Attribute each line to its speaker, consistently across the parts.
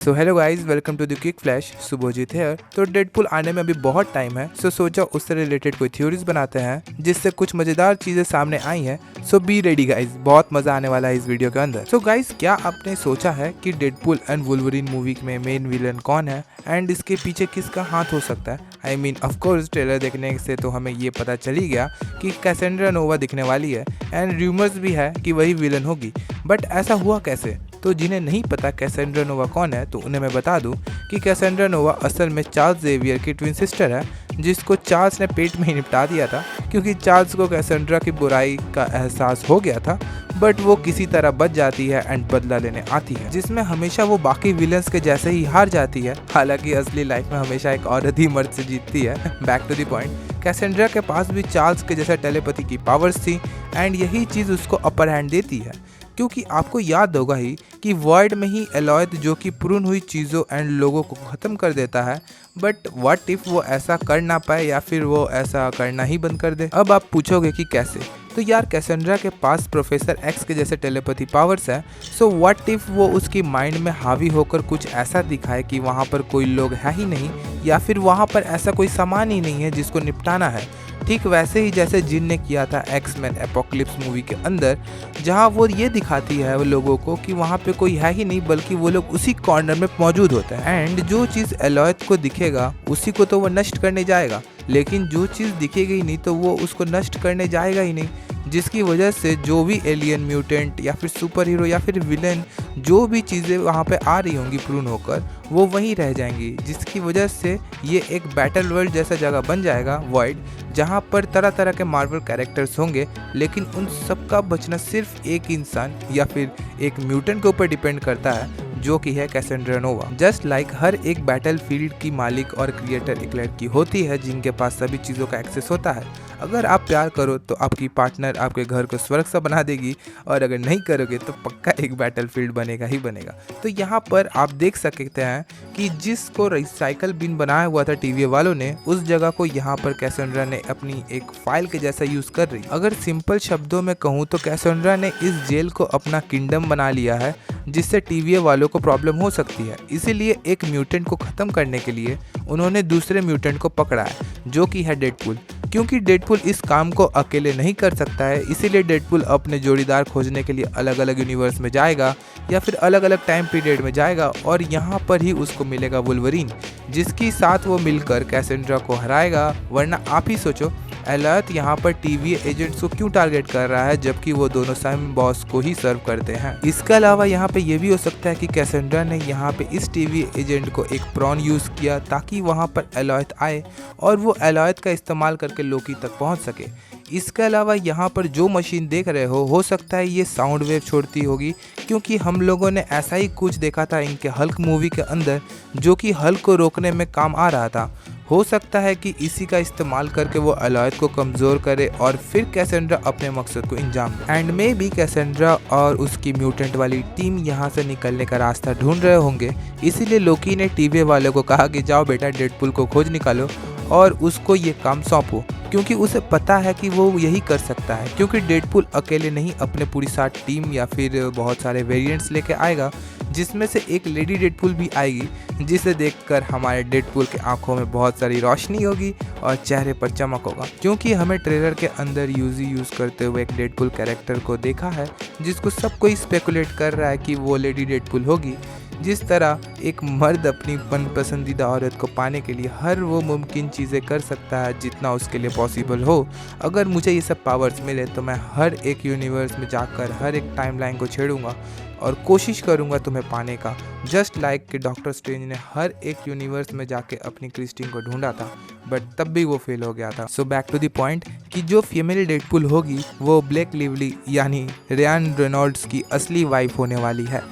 Speaker 1: So hello guys, welcome to the quick flash. Subhojit है। तो Deadpool आने में अभी बहुत टाइम है, सो सोचा उससे रिलेटेड कोई थ्योरीज बनाते हैं जिससे कुछ मजेदार चीजें सामने आई हैं। सो बी रेडी गाइज, बहुत मजा आने वाला है इस वीडियो के अंदर। सो गाइज, क्या आपने सोचा है कि डेडपुल एंड वुल्वरीन मूवी में मेन विलन कौन है एंड इसके पीछे किसका हाथ हो सकता है? I mean of course trailer देखने से तो हमें ये पता चल ही गया कि कैसेंड्रा नोवा दिखने वाली है एंड रूमर्स भी है कि वही विलन होगी। बट ऐसा हुआ कैसे? तो जिन्हें नहीं पता कैसेंड्रा नोवा कौन है, तो उन्हें मैं बता दूं कि कैसेंड्रा नोवा असल में चार्ल्स जेवियर की ट्विन सिस्टर है, जिसको चार्ल्स ने पेट में ही निपटा दिया था क्योंकि चार्ल्स को कैसेंड्रा की बुराई का एहसास हो गया था। बट वो किसी तरह बच जाती है एंड बदला लेने आती है, जिसमें हमेशा वो बाकी विलन्स के जैसे ही हार जाती है। हालांकि असली लाइफ में हमेशा एक औरत ही मर्द से जीतती है। Back to the point, Cassandra के पास भी चार्ल्स के जैसे टेलीपैथी की पावर्स थी एंड यही चीज़ उसको अपर हैंड देती है, क्योंकि आपको याद होगा ही कि वर्ल्ड में ही एलॉयड जो कि प्रून हुई चीज़ों एंड लोगों को ख़त्म कर देता है। बट व्हाट इफ़ वो ऐसा कर ना पाए या फिर वो ऐसा करना ही बंद कर दे? अब आप पूछोगे कि कैसे? तो यार, कैसेंड्रा के पास प्रोफेसर एक्स के जैसे टेलीपैथी पावर्स है। सो व्हाट इफ़ वो उसकी माइंड में हावी होकर कुछ ऐसा दिखाए कि वहाँ पर कोई लोग है ही नहीं या फिर वहाँ पर ऐसा कोई सामान ही नहीं है जिसको निपटाना है। ठीक वैसे ही जैसे जिन ने किया था एक्स-मैन एपोकलिप्स मूवी के अंदर, जहां वो ये दिखाती है वो लोगों को कि वहां पे कोई है ही नहीं बल्कि वो लोग उसी कॉर्नर में मौजूद होते हैं एंड जो चीज़ एलॉयड को दिखेगा उसी को तो वो नष्ट करने जाएगा, लेकिन जो चीज़ दिखेगी ही नहीं तो वो उसको नष्ट करने जाएगा ही नहीं, जिसकी वजह से जो भी एलियन, म्यूटेंट या फिर सुपर हीरो या फिर विलेन जो भी चीज़ें वहाँ पे आ रही होंगी प्रून होकर, वो वहीं रह जाएंगी, जिसकी वजह से ये एक बैटल वर्ल्ड जैसा जगह बन जाएगा वॉइड, जहाँ पर तरह तरह के मार्वल कैरेक्टर्स होंगे, लेकिन उन सबका बचना सिर्फ एक इंसान या फिर एक म्यूटेंट के ऊपर डिपेंड करता है, जो कि है कैसेंड्रा नोवा। जस्ट लाइक हर एक बैटल फील्ड की मालिक और क्रिएटर एक लड़की होती है जिनके पास सभी चीज़ों का एक्सेस होता है। अगर आप प्यार करो तो आपकी पार्टनर आपके घर को स्वर्ग सा बना देगी, और अगर नहीं करोगे तो पक्का एक बैटल फील्ड बनेगा ही बनेगा। तो यहाँ पर आप देख सकते हैं कि जिसको रिसाइकल बिन बनाया हुआ था टीवी वालों ने, उस जगह को यहाँ पर कैसेंड्रा ने अपनी एक फाइल के जैसा यूज़ कर रही। अगर सिंपल शब्दों में कहूँ तो कैसेंड्रा ने इस जेल को अपना किंगडम बना लिया है, जिससे टीवी वालों को प्रॉब्लम हो सकती है। इसीलिए एक म्यूटेंट को ख़त्म करने के लिए उन्होंने दूसरे म्यूटेंट को पकड़ा है, जो कि है डेडपुल। क्योंकि डेडपुल इस काम को अकेले नहीं कर सकता है, इसीलिए डेडपुल अपने जोड़ीदार खोजने के लिए अलग अलग यूनिवर्स में जाएगा या फिर अलग अलग टाइम पीरियड में जाएगा, और यहाँ पर ही उसको मिलेगा वुल्वरीन, जिसकी साथ वो मिलकर कैसेंड्रा को हराएगा। वरना आप ही सोचो, एलॉयड यहाँ पर टीवी एजेंट्स को क्यों टारगेट कर रहा है जबकि वो दोनों सेम बॉस को ही सर्व करते हैं? इसके अलावा यहाँ पे ये भी हो सकता है कि कैसेंड्रा ने यहाँ पे इस टीवी एजेंट को एक प्रॉन यूज़ किया ताकि वहाँ पर एलॉयड आए और वो एलॉयड का इस्तेमाल करके लोकी तक पहुँच सके। इसके अलावा यहाँ पर जो मशीन देख रहे हो सकता है ये साउंड वेव छोड़ती होगी, क्योंकि हम लोगों ने ऐसा ही कुछ देखा था इनके हल्क मूवी के अंदर, जो कि हल्क को रोकने में काम आ रहा था। हो सकता है कि इसी का इस्तेमाल करके वो एलॉयड को कमज़ोर करे और फिर कैसेंड्रा अपने मकसद को अंजाम दे। एंड मे बी कैसेंड्रा और उसकी म्यूटेंट वाली टीम यहाँ से निकलने का रास्ता ढूंढ रहे होंगे, इसीलिए लोकी ने टीवी वालों को कहा कि जाओ बेटा, डेडपुल को खोज निकालो और उसको ये काम सौंपो, क्योंकि उसे पता है कि वो यही कर सकता है। क्योंकि डेडपुल अकेले नहीं अपने पूरी 60 टीम या फिर बहुत सारे वेरिएंट्स लेके आएगा, जिसमें से एक लेडी डेडपुल भी आएगी, जिसे देखकर हमारे डेडपुल के आंखों में बहुत सारी रोशनी होगी और चेहरे पर चमक होगा, क्योंकि हमें ट्रेलर के अंदर यूज़ करते हुए एक डेडपुल कैरेक्टर को देखा है, जिसको सब कोई स्पेकुलेट कर रहा है कि वो लेडी डेडपुल होगी। जिस तरह एक मर्द अपनी मनपसंदीदा औरत को पाने के लिए हर वो मुमकिन चीज़ें कर सकता है जितना उसके लिए पॉसिबल हो, अगर मुझे ये सब पावर्स मिले तो मैं हर एक यूनिवर्स में जाकर हर एक टाइमलाइन को छेड़ूंगा और कोशिश करूंगा तुम्हें पाने का। जस्ट लाइक कि डॉक्टर स्ट्रेंज ने हर एक यूनिवर्स में जाके अपनी क्रिस्टीन को ढूंढा था, बट तब भी वो फेल हो गया था। So back to the point कि जो फीमेल डेडपुल होगी वो ब्लेक लिवली यानी रियान रेनॉल्ड्स की असली वाइफ होने वाली है।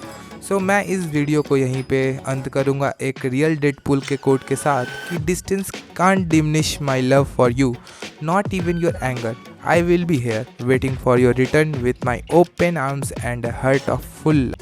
Speaker 1: सो मैं इस वीडियो को यहीं पे अंत करूँगा एक रियल डेडपुल के कोट के साथ कि distance can't diminish my love for you, not even your anger. I will be here waiting for your return with my open arms and a heart of full.